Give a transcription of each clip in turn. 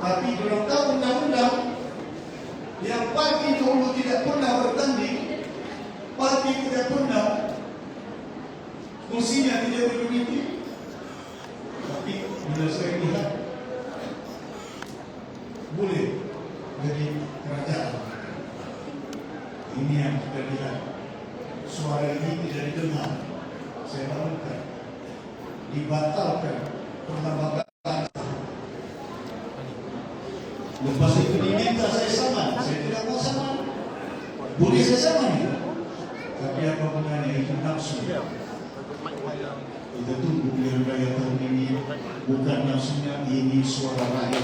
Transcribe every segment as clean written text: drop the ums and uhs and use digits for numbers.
Tapi dalam undang-undang yang parti dulu tidak pernah bertanding, parti tidak pernah kursinya tidak beruniti. Tapi bila saya lihat boleh jadi kerajaan, ini yang kita lihat. Suara ini tidak didengar. Saya bangunkan, dibatalkan perlembagaan. Lepas itu diminta saya saman, saya tidak mau saman. Boleh saya saman ya? Tapi apa gunanya itu nafsu? Kita tunggu pilihan raya tahun ini, bukan nafsunya, ini suara rakyat.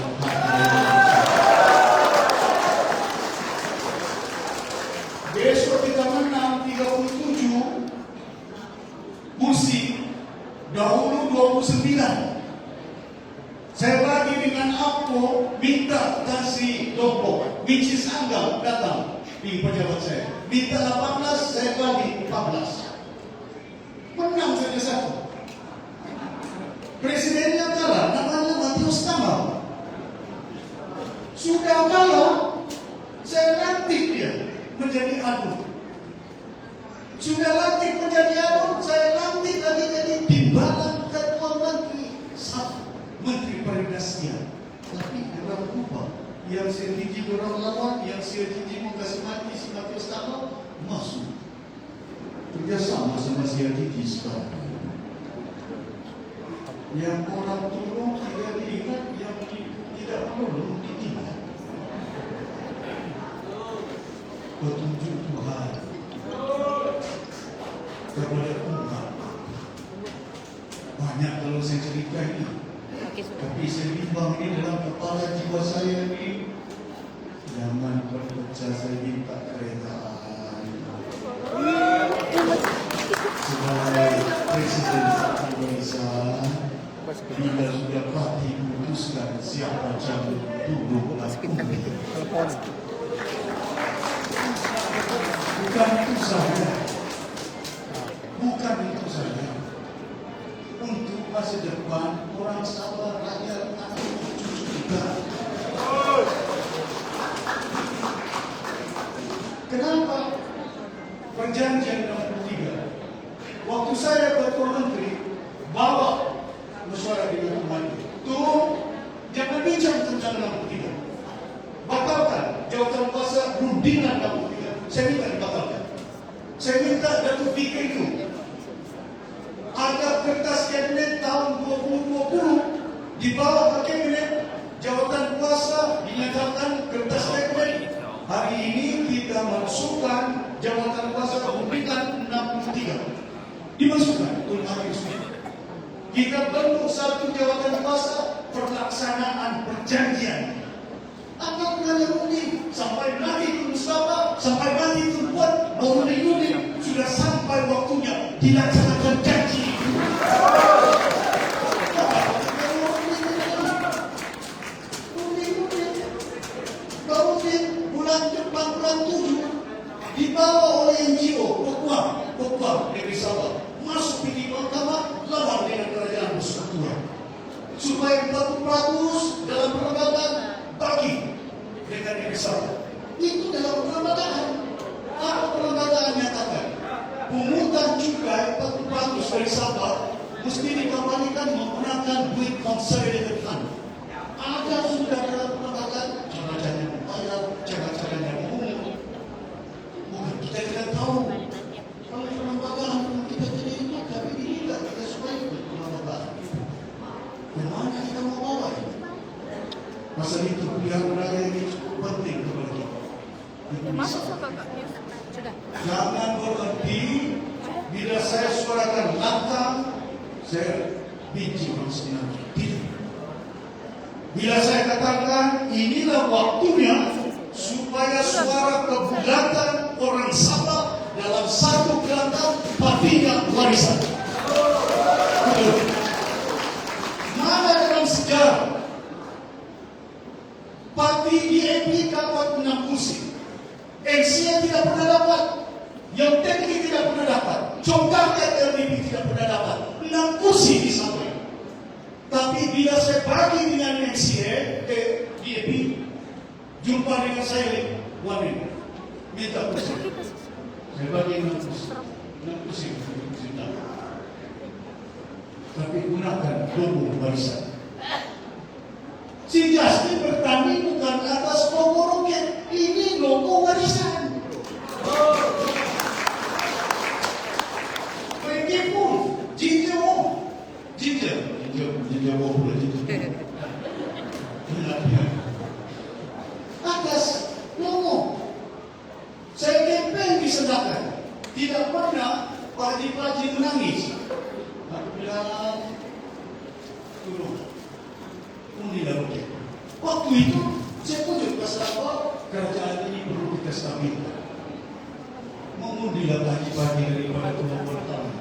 Besok kita menang 37 kursi, dahulu 29. Saya bagi dengan Apo, minta kasih Dopo, which is Anggap datang di pejabat saya. Minta 18, saya bagi 14. Menang saja satu. Presidennya kalah, namanya Matius Kamal. Sudah kalah, saya lantik dia menjadi adu. Sudah lantik menjadi adu, saya lantik lagi jadi timbalan ketua menteri. Menteri Perindustrian. Tapi orang lupa, yang setinggi orang lawan, yang setinggi kasih mati si Matius Kamal masuk kerjasama sama si Aditi sekarang. Yang orang tolong tidak diingat, yang tidak menolong diingat. Petunjuk Tuhan kepada umat. Banyak kalau saya cerita ini. Tapi saya bimbang ini dalam kepala jiwa saya ini, jangan berpecah. Saya minta keretaan sebagai Presiden Indonesia. Bila sudah parti memutuskan siapa calon duduk bukan itu saja, bukan itu saja. Untuk masa depan orang sabar, rakyat, anak cucu kita. Kenapa perjanjian nomor 3? Waktu saya ketua menteri, bawa musyawarah dengan umat itu, jangan bincang tentang nomor 3. Batalkan jawatan kuasa rundingan nomor 3. Saya minta dibatalkan. Saya minta Datuk PKU ada kertas kabinet tahun 2020 dibawa ke kabinet, jawatan kuasa dinyatakan kertas kabinet. Hari ini kita masukkan jawatan kuasa pemerintahan 63 dimasukkan oleh hari ini. Kita bentuk satu jawatan kuasa pelaksanaan perjanjian. Apa gunanya undi? Sampai mati itu Mustafa, sampai mati itu buat bangunan undi, sudah sampai waktunya dilaksanakan janji. Bulan depan, bulan 7 dibawa oleh NGO Pokwa Negeri Sabah masuk di mahkamah lawan dengan kerajaan Persekutuan supaya pelaku dalam perlembagaan bagi dari Sabah. Itu dalam perlembagaan. Apa perlembagaan nyatakan? Pungutan cukai bagus dari Sabah mesti dikembalikan menggunakan duit consolidated fund. Ada sudah dalam perlembagaan cara-caranya membayar, cara-caranya mengungut. Bukan kita tidak tahu. Kalau perlembagaan kita tidak ingat, tapi tidak kita supaya perlembagaan. Kemana kita mau bawa ini? Pasal itu pilihan raya ini cukup penting kepada kita. Sudah. Jangan berhenti bila saya suarakan lantang, saya benci maksudnya. Tidak. Bila saya katakan inilah waktunya supaya suara kebulatan orang Sabah dalam satu gelantang partinya warisan. Mana dalam sejarah parti DAP dapat 6 kursi, NCA tidak pernah dapat, yang TNI tidak pernah dapat, Congkak LDP tidak pernah dapat 6 kursi di sana. Tapi bila saya bagi dengan NCA, DAP, jumpa dengan saya, wamin, minta kursi. Saya bagi 6 kursi. 6 kursi. Tapi gunakan logo warisan. Si Justin bertanding bukan atas logo roket, ini logo warisan. Begitupun jinjau boleh jinjau. Atas logo. Saya campaign disedakan. Tidak pernah pagi-pagi menangis. Aku bilang, turun. Undilah roket. Waktu itu saya pujuk pasal apa? Kerajaan ini perlu kita stabilkan. Mengundilah pagi-pagi daripada tuan pertama.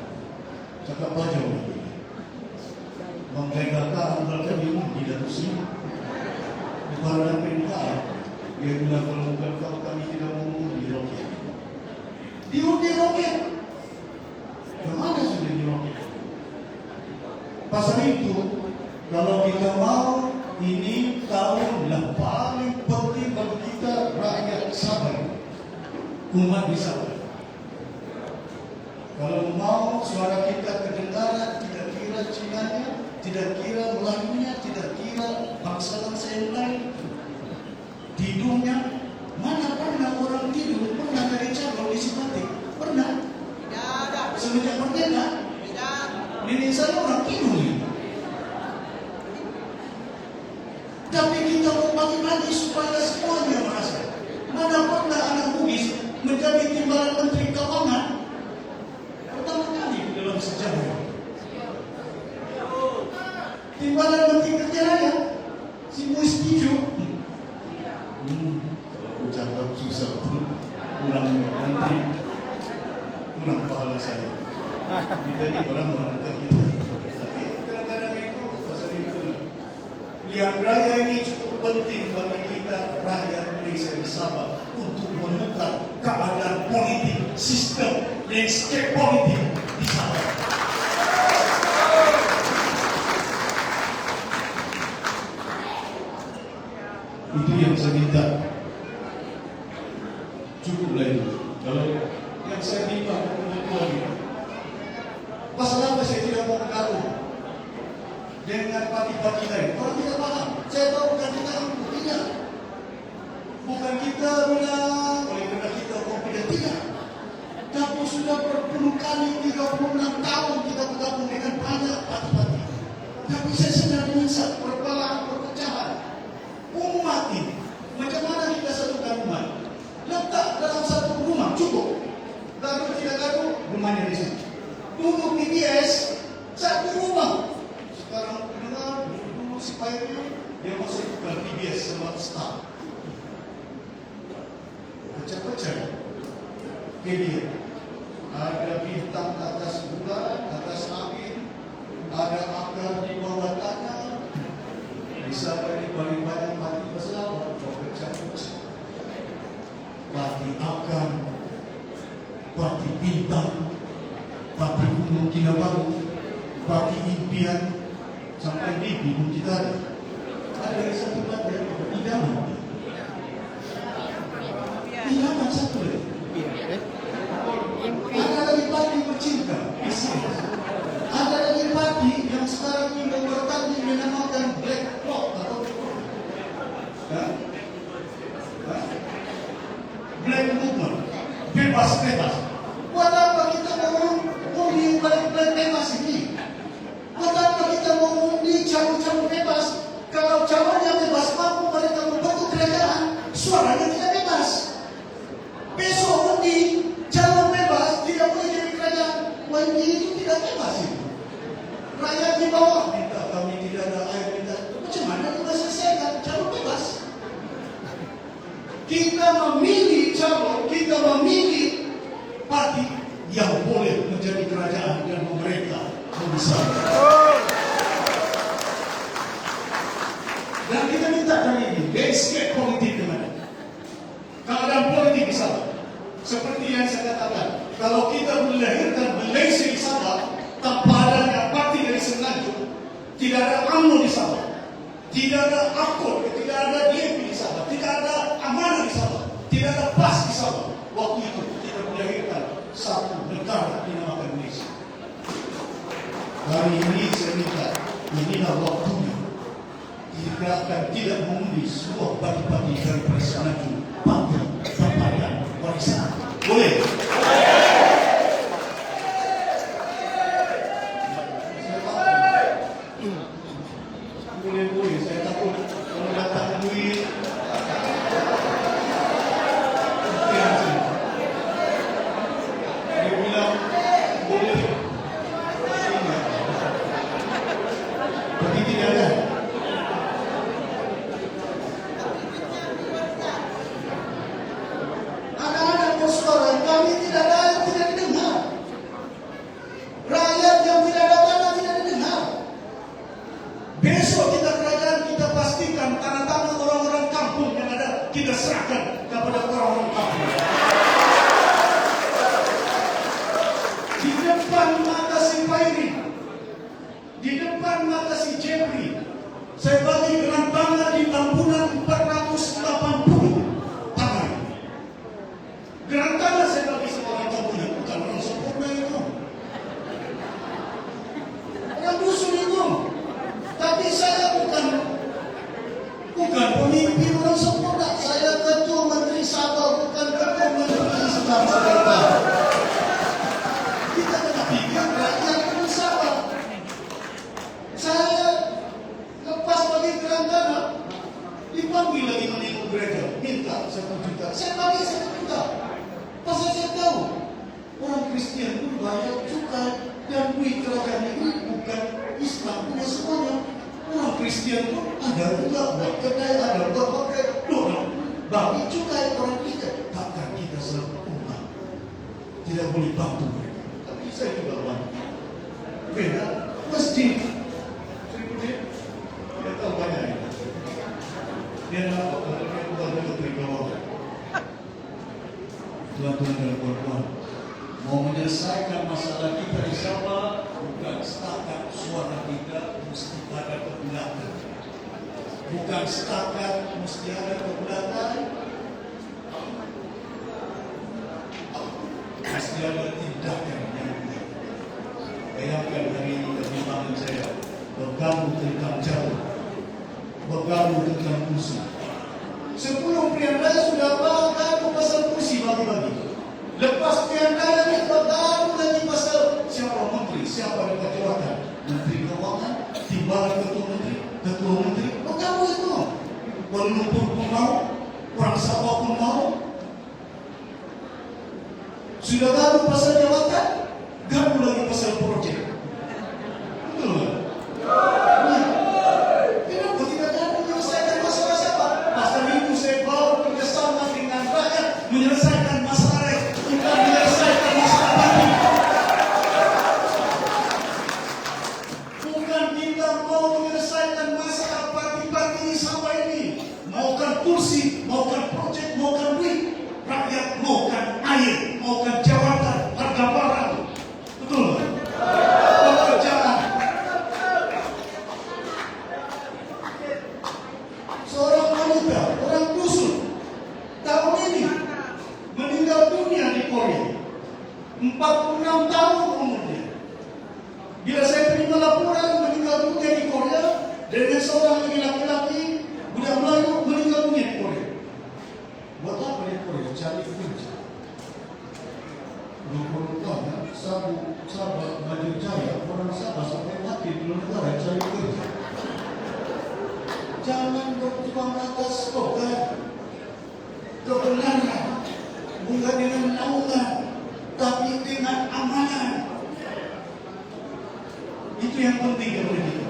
Cakap pajau lagi. Menggagalkan mereka diundi dan usia. Kepada perintah, dia bilang kalau kami tidak mengundi roket. Diundi roket. Kemana sudah di roket? Pasal itu, kalau kita mau ini tahun yang paling penting bagi kita rakyat Sabah, umat di Sabah. Kalau mau suara kita kedengaran, tidak kira Cinanya, tidak kira Melayunya, tidak kira bangsa-bangsa yang lain, tidurnya mana pernah orang tidur pernah dari calon di Sipatik? Pernah? Tidak ada. Semenjak merdeka? Tidak. Nenek saya orang tidur ini. Tapi kita mau bagi-bagi supaya semuanya merasa. Mana pernah anak Bugis menjadi timbalan Menteri Keuangan? Pertama kali dalam sejarah. Timbalan Menteri Kerja Raya, si Muistijo. Kalau ucapkan susah pun, kurang menteri, kurang pahala saya. Kita ini orang-orang kita. Tapi kadang-kadang itu pasal itu. Pilihan raya ini cukup penting bagi kita rakyat Malaysia di Sabah untuk menukar keadaan politik, sistem, landscape politik di Sabah. Itu yang saya minta. Cukuplah itu. Kalau yang saya minta lagi. Pasal apa saya tidak mau bergabung dengan parti-parti lain? Orang tidak paham. Saya tahu bukan kita mampu, tidak. Bukan kita bilang oleh kerana kita kompeten, tidak. Tapi sudah berpuluh kali, 36 tahun kita bergabung dengan banyak parti-parti. Tapi saya sedang dengan satu perpecahan umat ini. Macam mana kita satukan umat? Letak dalam satu rumah, cukup. Gaduh tidak gaduh, rumahnya di sini. Duduk di BS, satu rumah. Sekarang dengar dulu si Pairu, dia masuk ke PBS sama staff. Pecah-pecah. Dia ada bintang atas bulan, atas angin, ada akar di bawah tanah. Bisa dari paling banyak mati pesawat, pecah-pecah. Mati akar, mati bintang, mati gunung Kinabalu, mati impian, sampai mimpi pun kita ada. Ada satu badan idaman. satu lagi. Ada lagi parti pecinta bisnis. Ada lagi parti yang sekarang ini bertanding dinamakan Black Bloc atau Black Movement, bebas. Buat apa kita mau undi Black bebas ini? Buat apa kita mau undi calon bebas? Kalau calonnya bebas, mampu mereka membentuk kerajaan, suaranya tidak bebas. Besok undi calon bebas tidak boleh jadi kerajaan. Wah, ini itu tidak bebas itu. Rakyat di bawah minta kami tidak ada air, minta macam mana kita selesaikan calon bebas? Kita memilih calon, kita memilih parti yang boleh menjadi kerajaan dan memerintah membesar. Dan kita minta kali ini landscape politik di mana? Keadaan politik di Sabah. Seperti yang saya katakan, kalau kita melahirkan Malaysia di Sabah tanpa adanya parti dari Semenanjung, tidak ada UMNO di Sabah, tidak ada AKOD, tidak ada DAP di Sabah, tidak ada Amanah di Sabah, tidak ada PAS di Sabah. Waktu itu kita melahirkan satu negara dinamakan Malaysia. Hari ini saya minta, inilah waktunya kita akan tidak mengundi sebuah bagi-bagi dari Semenanjung, Papua, Tampayan, Warisan. Boleh? Boleh. Saya takut kalau datang duit. Dia bilang boleh. Tapi tidak ada. Anak-anak bersuara, kami tidak ada yang tidak didengar. Rakyat yang tidak ada tanah tidak didengar. Besok kita kerajaan, kita pastikan tanah-tanah orang-orang kampung yang ada kita serahkan kepada orang-orang kampung. Di depan mata si Pairi, di depan mata si Jeffrey, saya bagi gelang tanah di ampunan 480 tangan. Gelang tanah saya bagi seorang kampungnya, bukan orang sempurna itu, orang dusun itu. Tapi saya bukan pemimpin orang sempurna. Saya ketua menteri Sabah, bukan ketua menteri Sabah. Kita kena pikir rakyat itu Sabah. Saya lepas bagi gelang tanah, dipanggil lagi menengok gereja, minta 1 juta. Saya bagi 1 juta. Pasal saya tahu orang Kristian pun bayar cukai dan duit kerajaan ini bukan Islam punya semuanya. Orang Kristian pun ada juga buat kedai, ada buat pakai dorong bagi cukai orang Kristian. Takkan kita selalu umat tidak boleh bantu mereka. Tapi saya juga bantu. Beda masjid. Dia tahu banyak ini. Dia nak kalau dia bukan menteri keuangan. Tuan-tuan dan puan-puan, mau menyelesaikan masalah kita di Sabah, bukan setakat suara kita mesti ada kebulatan. Bukan setakat mesti ada kebulatan, mesti ada tindakan yang baik. Bayangkan hari ini perkembangan saya bergabung tentang jauh, bergabung tentang kursi. 10 pilihan raya sudah baru pasal kursi bagi-bagi. Lepas pilihan raya ini baru lagi pasal siapa menteri, siapa dapat jawatan. Menteri Keuangan, timbalan ketua menteri, bergabung itu. Kuala Lumpur pun mau, orang Sabah pun mau. Sudah baru pasal jawatan, gabung lagi pasal projek. Betul tak? Kenapa tidak ada menyelesaikan masalah siapa? Pasal itu saya bawa kerjasama dengan rakyat menyelesaikan masalah rakyat, bukan menyelesaikan masalah parti. Bukan kita mau menyelesaikan masalah parti-parti di Sabah ini. Maukan kursi, maukan projek, maukan duit. Rakyat maukan air, maukan jawatan, harga barang. Betul tak? Pekerjaan. Seorang wanita, orang dusun, tahun ini dengan seorang lagi laki-laki budak Melayu meninggal dunia di Korea. Buat apa di Korea? Cari kerja. 20 tahun ya, Sabah Banjir Jaya, orang Sabah sampai mati di luar negara cari kerja. Jangan berjuang atas kebenaran, bukan dengan naungan, tapi dengan amanah. Itu yang penting kepada kita.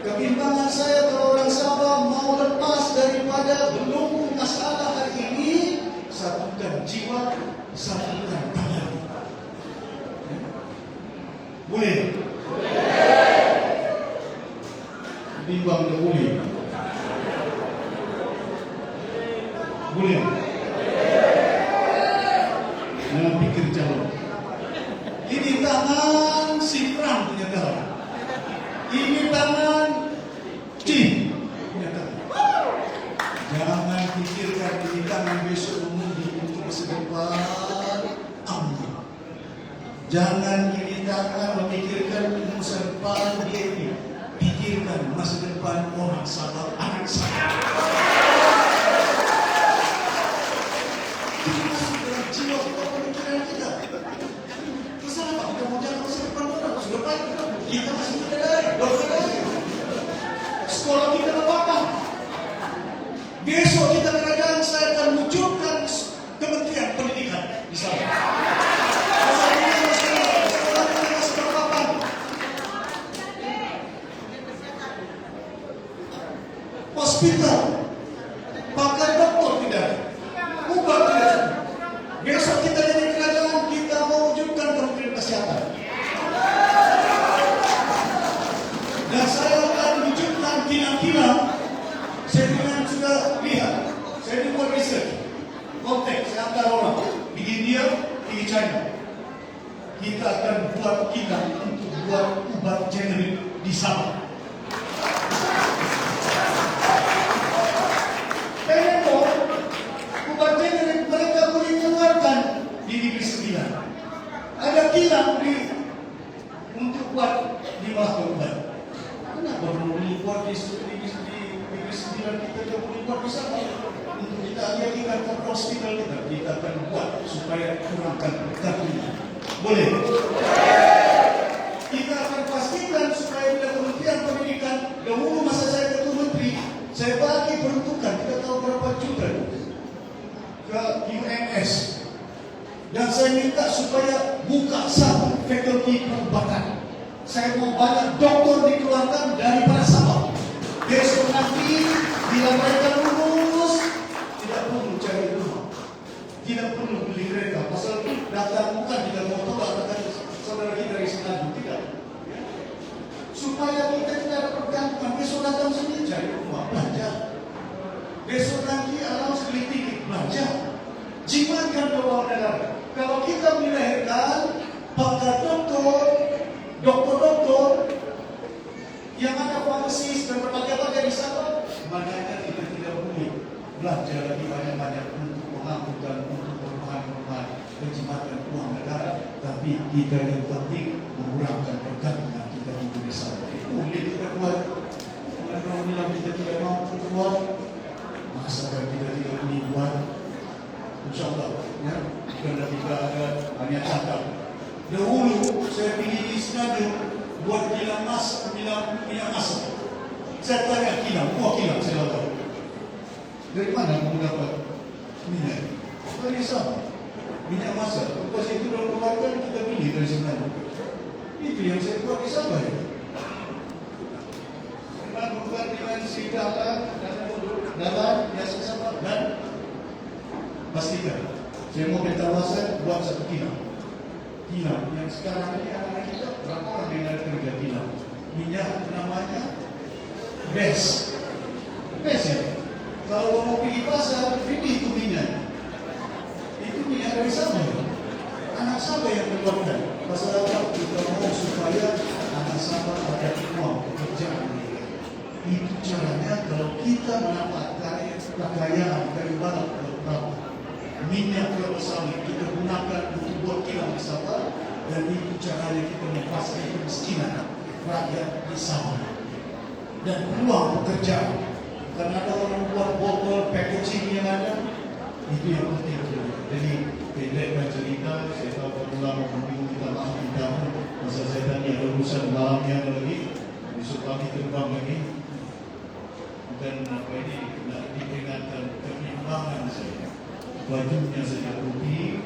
Kebimbangan saya kalau orang Sabah mau lepas daripada belenggu masalah hari ini, satukan jiwa, satukan tangan. Boleh? Bimbang dia boleh. Boleh? Jangan pikir calon. Ini tangan si Fran punya tangan. Ini tangan Cing punya tangan. Jangan pikirkan ini tangan besok mengundi untuk masa depan aman. Jangan ini tangan memikirkan masa depan diri. Pikirkan masa depan orang Sabah, anak saya. Itu masuk dalam jiwa kita, pemikiran kita. Masalah apa? Kita mau jalan masa depan orang. Sudah baik, kita masih bidadari. Sekolah kita lepakan. Besok kita kerajaan saya akan wujudkan Kementerian Pendidikan di sana. Hospital, pakar dokter tidak, ubah tidak. Besok kita jadi kerajaan, kita mewujudkan Kementerian Kesehatan. Dan saya akan wujudkan kilang-kilang. Saya dengan sudah lihat, saya buat research, konteks, saya antar orang di India, di China. Kita akan buat kilang untuk buat obat generik di Sabah. Obat generik mereka boleh keluarkan di negeri sembilan. Ada kilang untuk buat di Melaka obat. Kenapa perlu buat di negeri sembilan kita tidak boleh buat di sana? Untuk kita alihkan ke hospital kita akan buat supaya kurangkan takutnya. Boleh? Kita akan pastikan supaya bila Kementerian Pendidikan, dahulu masa saya ketua menteri, saya bagi peruntukan, kita tahu berapa juta ke UMS. Dan saya minta supaya buka satu fakulti perubatan. Saya mau banyak doktor dikeluarkan daripada Sabah. Besok nanti bila mereka lulus, tidak perlu cari rumah, tidak perlu beli kereta. Pasal datang bukan tidak mau tolak kata saudara kita dari Senadu, tidak. Supaya kita tidak bergantung. Besok datang sini cari rumah, belajar. Besok nanti alam sekali titik belajar. Jimatkan keuangan negara. Kalau kita melahirkan pakar doktor yang ada farmasis dan berbagai-bagai di sana, makanya kita tidak boleh belajar lagi banyak-banyak untuk mengangkutkan, untuk perumahan-perumahan, penjimatan uang negara, tapi kita yang penting mengurangkan pergantungan kita di Indonesia. Boleh kita buat. Kalau bilang kita tidak mampu keluar, masa kita tidak boleh buat. InsyaAllah, ya, kerana kita ada banyak cakap. Dahulu saya pergi di Senadu buat kilang minyak masak. Saya tanya kilang, kilang saya tahu. Dari mana kamu dapat minyak? Dari sana, minyak masak. Lepas itu dalam keluarga kita beli dari Senadu. Itu yang saya buat di Sabah. Memang bukan dengan si dalam biasa Sabah dan pastikan, saya mau bertawasan buat satu kilang yang sekarang ini anak kita berapa orang yang ada kerja kilang minyak namanya BES ya. Kalau mau pergi pasar ini itu minyak dari Sabah. Anak Sabah yang keluarkan. Pasal apa kita mau supaya anak Sabah ada uang pekerjaan. Itu caranya kalau kita mendapatkan kekayaan dari barat ke utara. Minyak kelapa sawit kita gunakan untuk buat kilang di Sabah, dan itu caranya kita melepaskan kemiskinan rakyat di Sabah. dan peluang pekerjaan. Karena ada orang buat botol packaging yang ada, itu yang penting. Jadi pendekkan cerita, saya tahu kalau lama minggu kita maaf kita, masa saya tanya ada urusan malamnya lagi, besok pagi terbang lagi. Dan apa ini nak diperingatkan keimbangan saya. Bajunya saja putih,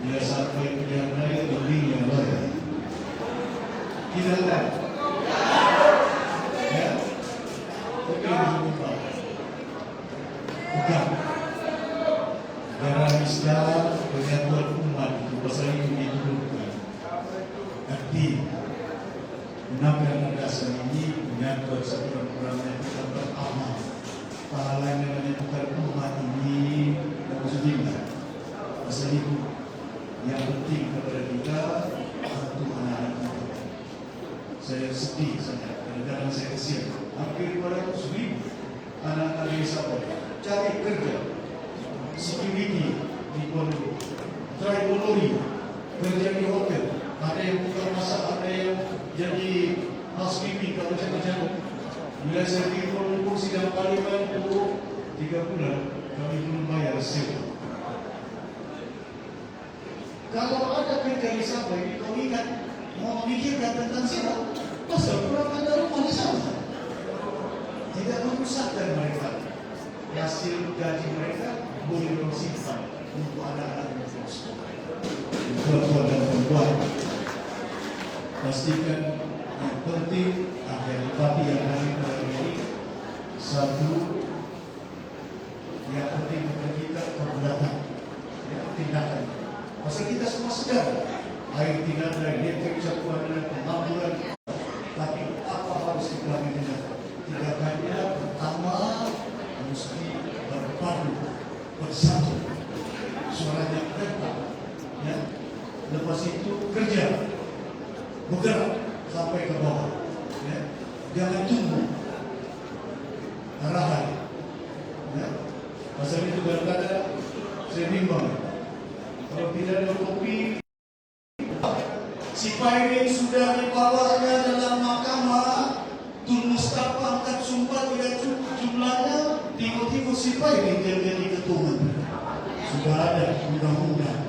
dia sampai pilihan raya lebihnya raya. Tidak ada. Ya, oke berjumpa. Bukan. Negara Islam penyatuan umat itu pasal itu diturunkan. Arti menangkan dasar ini menyatuan satu orang yang kita beramal. Pahalanya menyatukan umat ini maksudnya. Pasal itu yang penting kepada kita satu anak-anak kita. Saya sedih sangat. Kadang-kadang saya kesian. Hampir 200,000 anak-anak desa cari kerja. Security di pondok, driver kerja di hotel, ada yang buka masak, ada yang jadi housekeeping kalau macam-macam. Bila saya pergi Kuala Lumpur sidang parlimen itu 3 bulan, kami belum bayar sewa. Kalau ada kerja di sana, kau ingat mau memikirkan tentang sewa, pasal kurang ada rumah di sana. Tidak merusakkan mereka. Hasil gaji mereka boleh bersimpan untuk anak-anak yang bersekolah. Tuan-tuan dan perempuan, pastikan yang penting agar bupati yang hari ini satu yang penting untuk kita perbuatan, tindakan. Pasal kita semua sedar air tidak ada, elektrik cakupan dan pengangguran. Tapi apa harus kita lakukan? Tindakannya pertama mesti berpadu, bersatu, suaranya rentak, ya. Lepas itu kerja, bergerak sampai ke bawah, ya. Jangan tunggu arahan, ya. Pasal itu kadang-kadang saya bimbang. Kalau tidak ada kopi, si Paine sudah dibawanya dalam mahkamah, Tun Mustafa angkat sumpah tidak cukup jumlahnya, tiba-tiba si Paine jadi ketua menteri. Sudah ada undang-undang.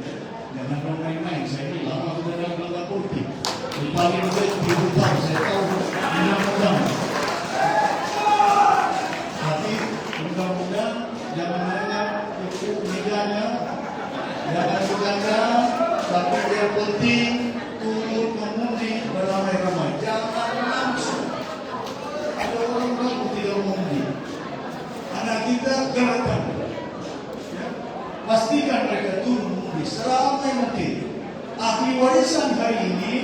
Ya. Jangan main-main. Saya ini lama sudah dalam lembaga politik. Di paling di hutang saya tahu undang-undang. Tapi undang-undang jangan hanya itu meganya, jangan berganda, tapi yang penting turut mengundi beramai-ramai. Jangan langsung. Ada orang-orang tidak mengundi. Anak kita gerakan. Pastikan mereka turun mengundi seramai mungkin. Ahli warisan hari ini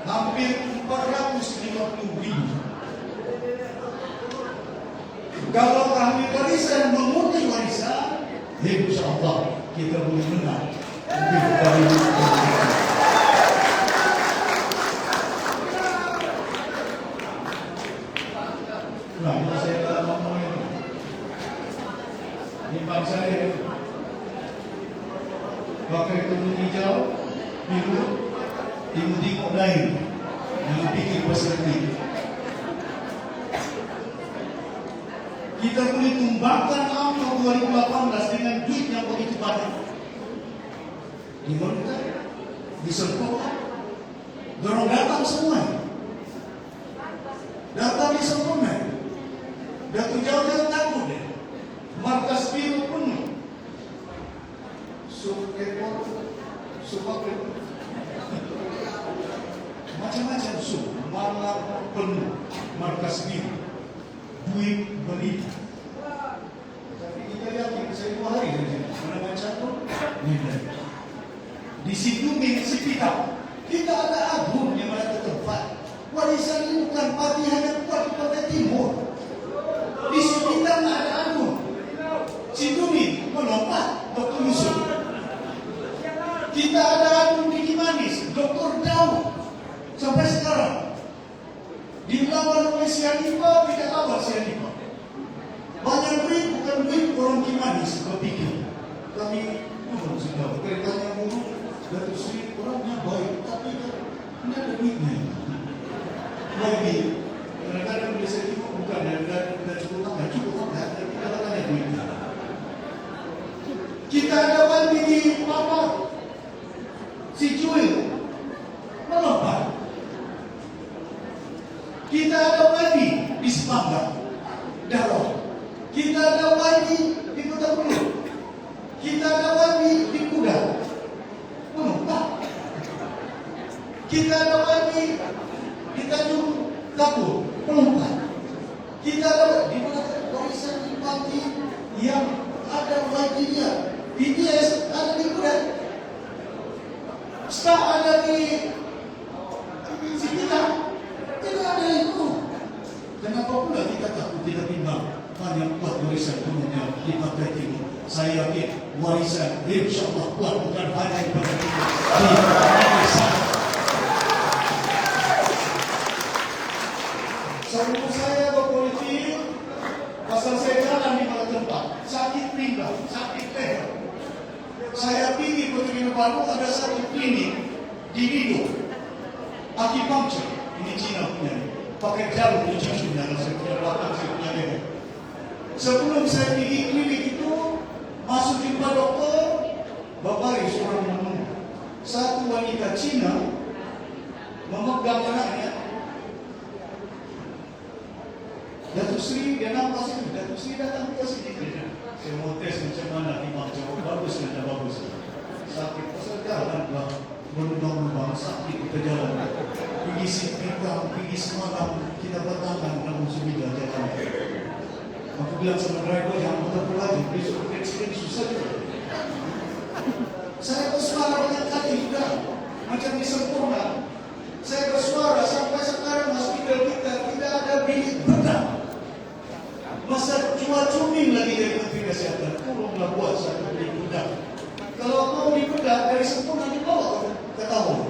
hampir 450,000. Kalau ahli warisan mengundi warisan, insya-Allah kita boleh menang. Lebih dari itu. Nah, ini saya telah ngomong ini. Ini bangsa saya. Pakai tudung hijau, biru, timur-timur lain. Yang pikir pasal ini. Kita boleh tumbangkan angka 2018 dengan duit yang begitu banyak. Di mana? Di Serpong. Dorong datang semua. Datang di Serpong. Datuk jauh-jauh takut deh. Markas biru penuh. Sukepor, Supakel, macam-macam malam penuh. Markas biru. Duit berita. Tapi kita yakin saya 2 hari saja. Mana macam tu? Di situ milik kita. Kita ada agung yang ada tempat. Warisan ini bukan pati hanya kuat di Pantai Timur. Di sekitar ada agung. Situmi melompat Dr. Yusuf. Kita ada agung di Kimanis, Dr. Daud. Sampai sekarang dilawan oleh Sianipa, tidak kabar Sianipa. Banyak duit, bukan duit orang Kimanis, berpikir. Kami belum sudah keretanya mulu, Datuk Sri orangnya baik, tapi tidak ada duitnya. Lagi, kadang-kadang boleh saya cukup bukan dan cukup enggak, tapi kadang-kadang duit. Kita ada wali di Papa, si Juil, melompat. Kita ada wali di Sepangga, Darah. Kita ada wali di Kota Bulu. Kita ada wali di Kuda, melompat. Kita ada wali di Tanjung Kapur, melompat. Kita ada di mana warisan Bupati yang ada wajinya. BTS ada di Kuda, Star ada di Sipita, tidak ada itu. Kenapa pula kita takut tidak bimbang hanya buat warisan punya di Pantai Timur? Saya yakin warisan insya Allah buat bukan hanya di Pantai Timur, di warisan. Sebelum saya berpolitik, pasal saya jalan di mana tempat, sakit pinggang, sakit leher. Saya pergi ke Kinabalu, ada satu klinik di Lido, acupuncture, ini Cina punya, pakai jarum di cucu dalam saya punya belakang, saya punya leher. Sebelum saya pergi klinik itu, masuk jumpa dokter, babaris orang menunggu. Satu wanita Cina memegang anaknya. Datuk Sri, dia nampak sini. Datuk Sri datang ke sini. Saya mau tes macam mana timang jawab bagus dan tak bagus. Sakit pasal jalan lah, berlubang-lubang sakit kita jalan. Pergi Sipitang, pergi semalam kita bertangan dalam subidah jalan. Aku bilang sama driver jangan putar lagi, besok accident susah juga. Saya bersuara banyak kali juga, macam di Sempurna. Saya bersuara sampai sekarang hospital kita tidak ada bilik bedah. Masa cuma-cuming lagi dari Menteri Kesehatan, tolonglah buat satu bilik bedah. Kalau mau dibedah dari Sempurna dibawa ke Tawau.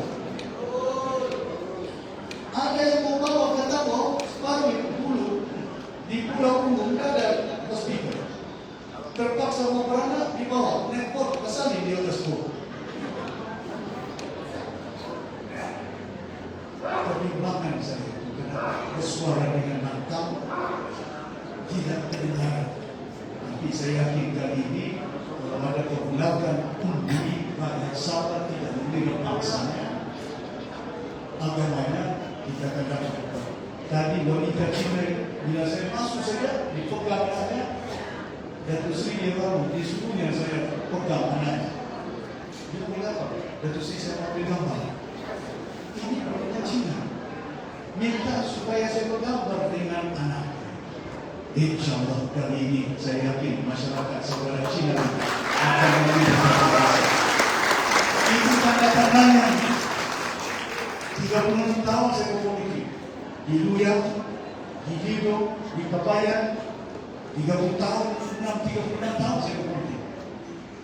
Ada yang mau bawa ke Tawau, separuh dulu di Pulau Umum ada hospital. Terpaksa mau beranak dibawa, nepot kesalin di atas bawah. Pertimbangan saya itu kenapa bersuara dengan lantang tidak terdengar. Tapi saya yakin kali ini kalau ada perbudakan undi rakyat sabar tidak memberi paksanya agamanya kita akan dapat. Tadi wanita Cina bila saya masuk saja dipegang anaknya, Datuk Sri dia baru disuruhnya saya pegang anaknya. Dia bilang apa? Datuk Sri saya mau gambar. Ini wanita Cina minta supaya saya bergambar dengan anak. Insya Allah kali ini saya yakin masyarakat saudara Cina akan memilih. Itu tanda-tandanya. 36 tahun saya berpolitik di Luyang, di Lido, di Papayan. 30 tahun, 36 tahun saya berpolitik.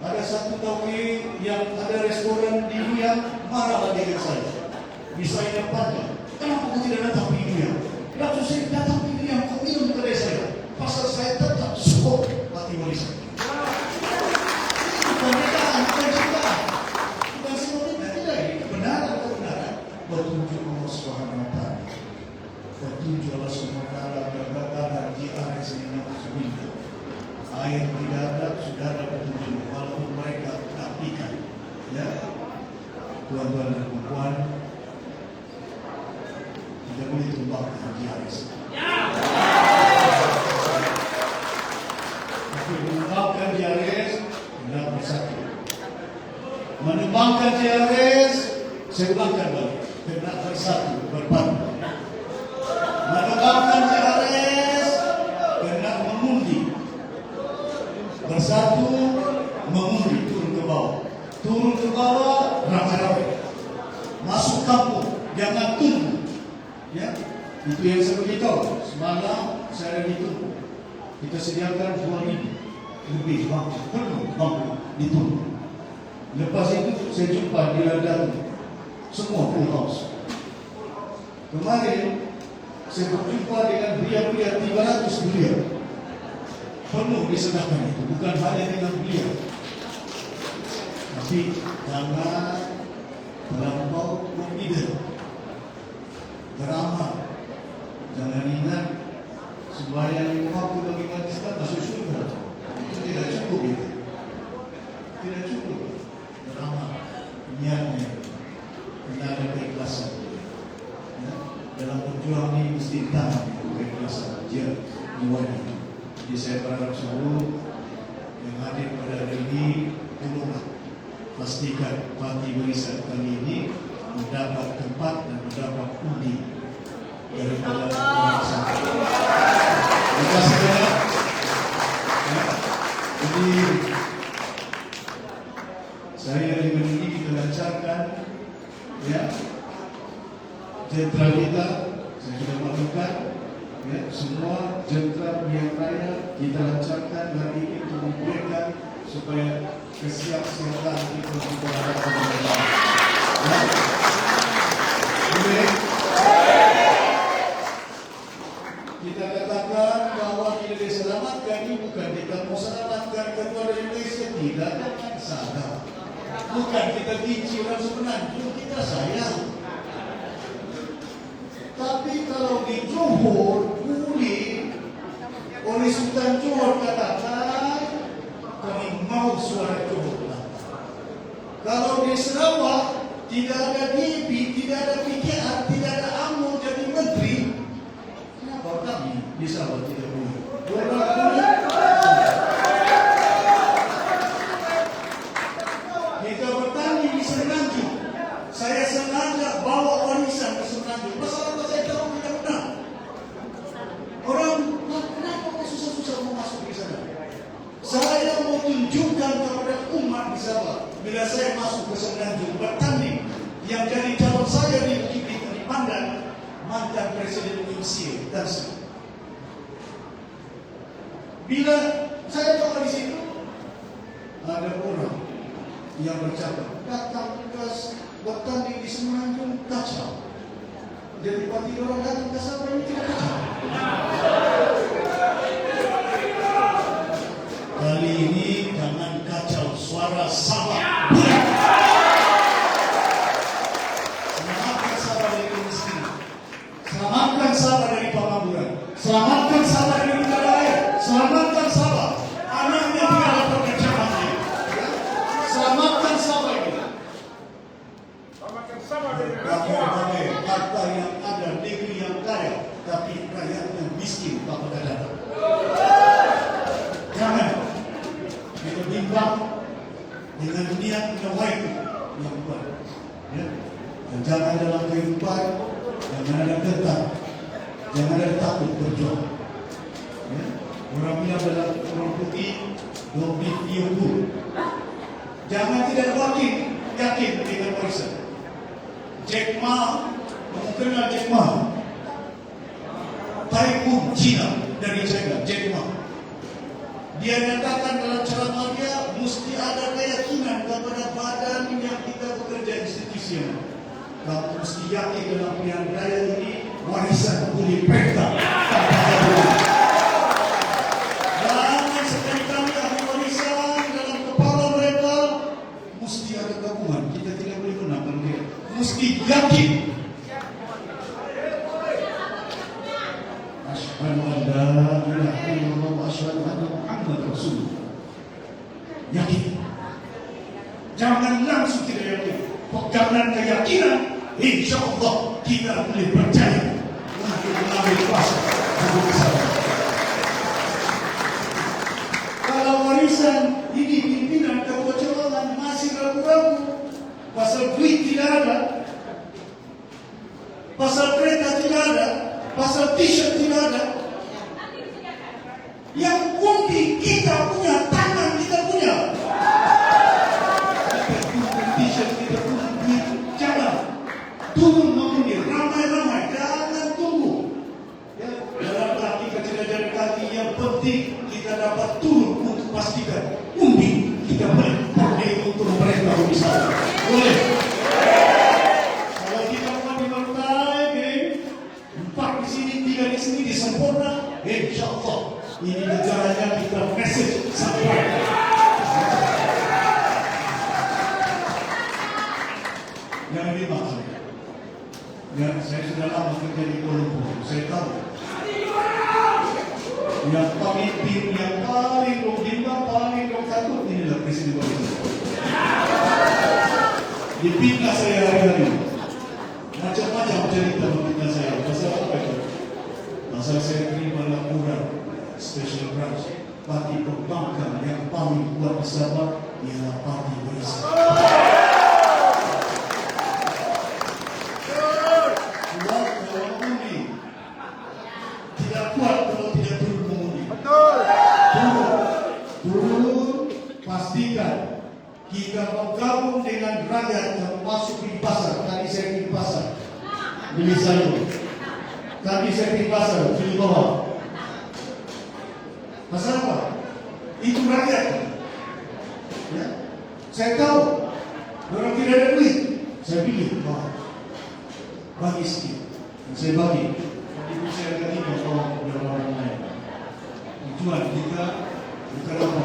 Ada satu tahun yang ada restoran di Luyang marah dengan saya. Misalnya Padang, kenapa kau tidak datang di Luyang? Lalu saya datang di Luyang, kau minum kedai saya. Pasal saya tetap suka mati warisan. Bukan cintaan, bukan cintaan. Bukan semuanya tidak ini. Kebenaran atau kebenaran? Petunjuk Allah Subhanahu Wa Taala. Petunjuk Allah Subhanahu Wa Taala berkata di ayat ini sebentar. Ayat tidak ada, sudah ada petunjuk. Walaupun mereka taktikan. Ya, tuan-tuan dan puan, tidak boleh tumbangkan di ayat ini. Menumbangkan JRS tidak bersatu. Menumbangkan JRS, saya ulangkan balik, tidak bersatu, berpadu. Menumbangkan JRS, tidak mengundi. Bersatu, mengundi, turun ke bawah. Turun ke bawah, ramai-ramai. Masuk kampung, jangan tunggu. Ya, itu yang saya beritahu. Semalam saya ditunggu. Kita sediakan 2,000 lebih bangku, penuh bangku ditunggu. Lepas itu saya jumpa di ladang semua full house. Kemarin saya berjumpa dengan belia-belia 300 belia. Penuh disediakan itu, bukan hanya dengan belia. Tapi jangan terlampau membida, drama, Jangan ingat sembahyang 50 bagi umat Islam masuk surga. Itu tidak cukup itu. Tidak cukup. Pertama, niatnya. Kita ada keikhlasan. Ya. Dalam berjuang ini mesti tanam keikhlasan. Dia jiwanya. Jadi saya berharap seluruh yang hadir pada hari ini tolonglah pastikan parti barisan kali ini mendapat tempat dan mendapat undi daripada barisan. Terima kasih banyak. Ya. Jadi saya dengan ini kita lancarkan ya jenderal kita. Saya sudah maklumkan ya, semua jenderal pilihan raya kita lancarkan hari ini untuk memberikan supaya kesiapsiagaan itu kita harapkan ya. Boleh kita katakan bahwa kita diselamatkan ini bukan kita mau selamatkan ketua Indonesia, tidak akan salah. Bukan kita benci orang semenanjung, kita sayang. Tapi kalau di Johor, boleh oleh Sultan Johor katakan kami mau suara Johor. Kalau di Sarawak tidak ada DP, tidak ada PKR, tidak ada AMNO jadi menteri, kenapa kami di Sarawak tidak boleh? Kita bertanding di Semenanjung. Saya sengaja bawa warisan ke Semenanjung. Masalah saya tahu tidak menang. Orang kenapa kok susah-susah mau masuk di sana? Saya mau tunjukkan kepada umat di Sabah. Bila saya masuk ke Semenanjung bertanding, yang jadi calon saya di Pandan mantan Presiden Indonesia dan saya. Bila saya tahu di situ ada orang yang bercakap datang ke bertanding di Semenanjung kacau. Jadi parti orang datang ke Sabah ini tidak kacau. Kali ini jangan kacau suara Sabah. Selamatkan Sabah dari kemiskinan. Selamatkan Sabah dari pengangguran. Selamatkan Sabah dari negara lain. Selamatkan Sabah. Anaknya tidak ada pekerjaan lagi. Selamatkan Sabah ini. Pakai harta yang ada, negeri yang kaya, tapi rakyatnya miskin, Bapak dan jangan kita bimbang dengan niat yang baik, ya. Dan jangan dalam kehidupan, jangan ada ketat, jangan ada takut berjuang. Ya. Orang bilang dalam orang putih, don't be fearful. Jangan tidak yakin dengan warisan. Jack Ma, mengenal Jack Ma, Tycoon Cina dari China, Jack Ma. Dia nyatakan dalam ceramah dia mesti ada keyakinan kepada badan yang kita bekerja institusional. Kamu mesti yakin dalam pilihan raya ini warisan boleh peta. Jangan sekali-kali ahli warisan dalam kepala mereka mesti ada gabungan. Kita tidak boleh menang dia. Mesti yakin. Asyhadu an la ilaha illallah wa asyhadu anna Muhammadar Rasulullah. Yakin. Jangan langsung tidak yakin. Pegangkan keyakinan, insya Allah kita boleh percaya untuk mengambil kuasa. Kalau warisan ini pimpinan kebocoran masih ragu-ragu, pasal duit tidak ada, pasal kereta tidak ada, pasal t-shirt tidak ada. Yang undi kita punya, tangan kita punya. T-shirt kita punya, duit jangan turun mengundi, ramai-ramai, jangan tunggu. Ya, dalam arti kecelakaan kaki yang penting kita dapat turun untuk pastikan undi kita boleh pakai untuk mereka bisa. Boleh. Kalau kita buat di Malutai, 4 di sini, 3 di sini disempurna, insya Allah ini negaranya kita message sampai. Yang ini maksudnya. Ya, saya sudah lama kerja di Kuala Lumpur. Saya tahu tim yang paling lima, paling takut inilah Presiden Jokowi. Dipitnah saya hari-hari. Macam-macam cerita memfitnah saya. Pasal apa itu? Pasal saya terima laporan Special Branch. Parti perbankan yang paling kuat di Sabah ialah Parti Barisan. Kuat kalau mengundi, tidak kuat kalau tidak turun mengundi. Turun, pastikan kita bergabung dengan rakyat yang masuk di pasar. Tadi saya di pasar, beli sayur. Tadi saya di pasar, beli bawang. Pasal apa? Itu rakyat. Ya. Saya tahu orang tidak ada duit. Saya pilih bagi sedikit. Saya bagi. Ibu saya kata ini kepada orang lain. Tujuan kita bukan apa.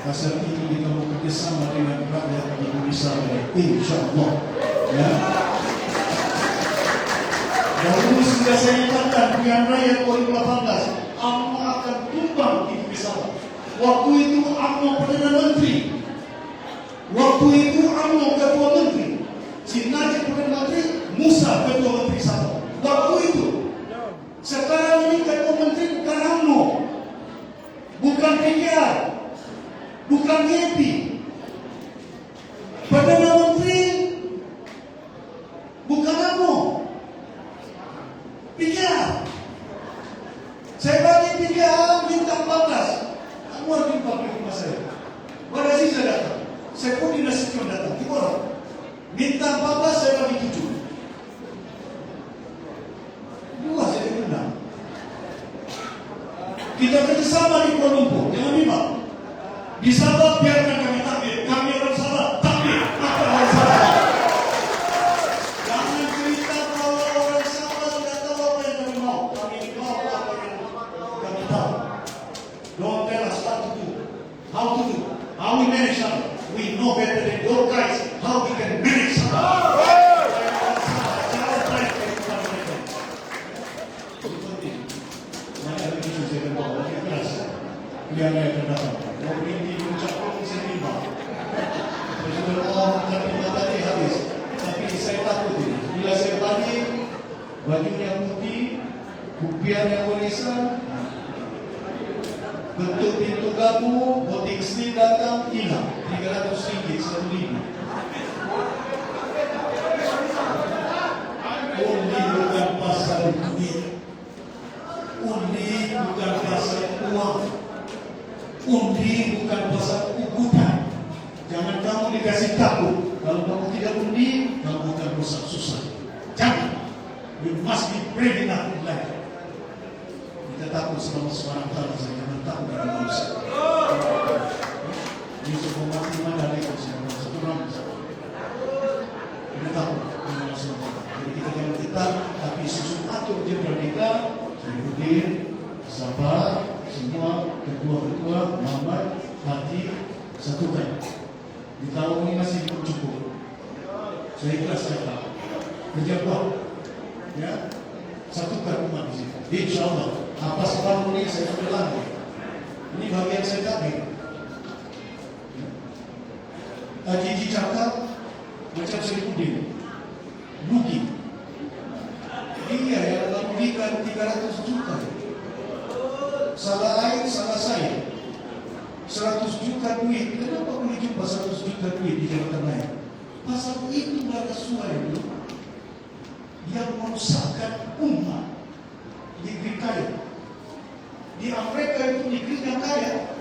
Pasal itu kita mau kerjasama dengan rakyat Indonesia. InsyaAllah. Ya. Dahulu sudah saya katakan pilihan rakyat 2018 UMNO akan tumbang di Sabah. Waktu itu UMNO Perdana Menteri. Waktu itu UMNO Ketua Menteri. Si Najib Perdana Menteri, Musa Ketua Menteri Sabah. Waktu itu. Sekarang ini Ketua Menteri bukan UMNO, bukan PKR, bukan YP. Perdana Menteri bukan UMNO, PKR. Saya bagi 3 minta 14. Anwar jumpa di rumah saya. Pada sini saya datang. Saya pun dinasikan datang. 3 orang. Minta 14, saya bagi 7. 2 saya menang. Kita kerjasama di Kuala Lumpur. Jangan bimbang. Di Sabah biarkan kami takbir. Kami orang Sabah takbir. Apa orang Sabah? Jangan cerita kalau orang Sabah tidak tahu apa yang kami mau. Kami mau apa yang kami tahu. Don't tell us what to do. How to do. How we manage Sabah. We know better than your guys how we can manage Sabah. Jangan try to make fun of mereka. Itu penting. Mana ada isu saya akan bawa. Lagi keras. Yang lain akan datang. Mau berhenti mengucapkan saya bimbang. Saya sudah mau mengucapkan tadi habis. Tapi saya takut ini. Bila saya balik, bajunya putih, kupiah yang warisan, bentuk pintu gabu, botik slim datang, hilang. RM300 satu minggu. Undi bukan pasal duit. Undi bukan pasal uang. Undi bukan pasal ugutan. Jangan kamu dikasih takut. Kalau kamu tidak undi, kamu akan rusak susah. Jangan. You must be brave enough in life. Kita takut sama seorang Allah saja. Jangan takut dengan manusia. Ini semua mati mana lagi satu orang. Kita takut dengan manusia. Jadi kita jangan kita, tapi susun atur dia berbeda. Saifuddin, Sabah, semua ketua-ketua, Muhammad, hati, satukan. Di tahun ini masih belum cukup. Saya ikhlas cakap. Kerja kuat. Ya, satukan umat di sini. InsyaAllah. Apa sebab ini saya sudah lagi. Ini bagian saya tadi. Haji cakap macam Saifuddin. Rugi. Dia yang merugikan 300 juta. Salah air, salah saya. 100 juta duit. Kenapa boleh jumpa 100 juta duit di jabatan lain? Pasal itu adalah suai yang merusakkan umat. Negeri kaya. Di Amerika itu negeri yang kaya,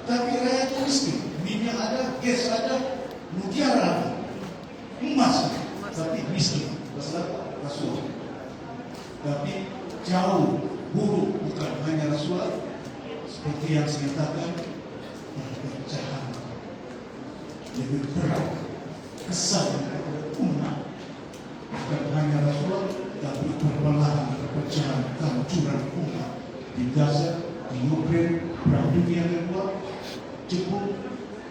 tapi rakyat miskin. Minyak ada, gas ada, mutiara ada, emas, tapi miskin. Pasal rasuah. Tapi jauh buruk, bukan hanya rasuah. Seperti yang saya katakan, perpecahan lebih berat, kesan umat. Bukan hanya rasuah, tapi perbelahan, perpecahan, kehancuran umat di Gaza, di Ukraine, perang dunia kedua, cukup.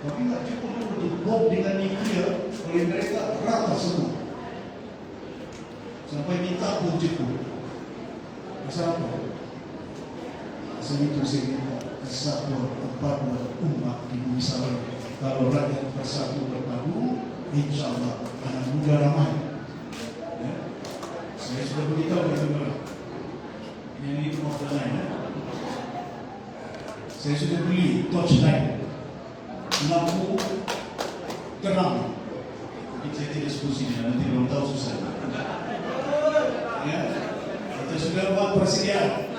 Tapi tidak cukup untuk bom dengan nuklir oleh mereka rata semua. Sampai minta pun cukup. Pasal apa? Pasal itu saya minta. kesatuan kepaduan umat di bumi Sarawak. Kalau rakyat bersatu berpadu, insya Allah anak muda ramai. Ya. Saya sudah beritahu ya teman-teman. Ini pemaparan ya. Saya sudah beli torchlight, lampu terang. Saya tidak sebut sini, nanti belum tahu susah. Ya, kita sudah buat persediaan.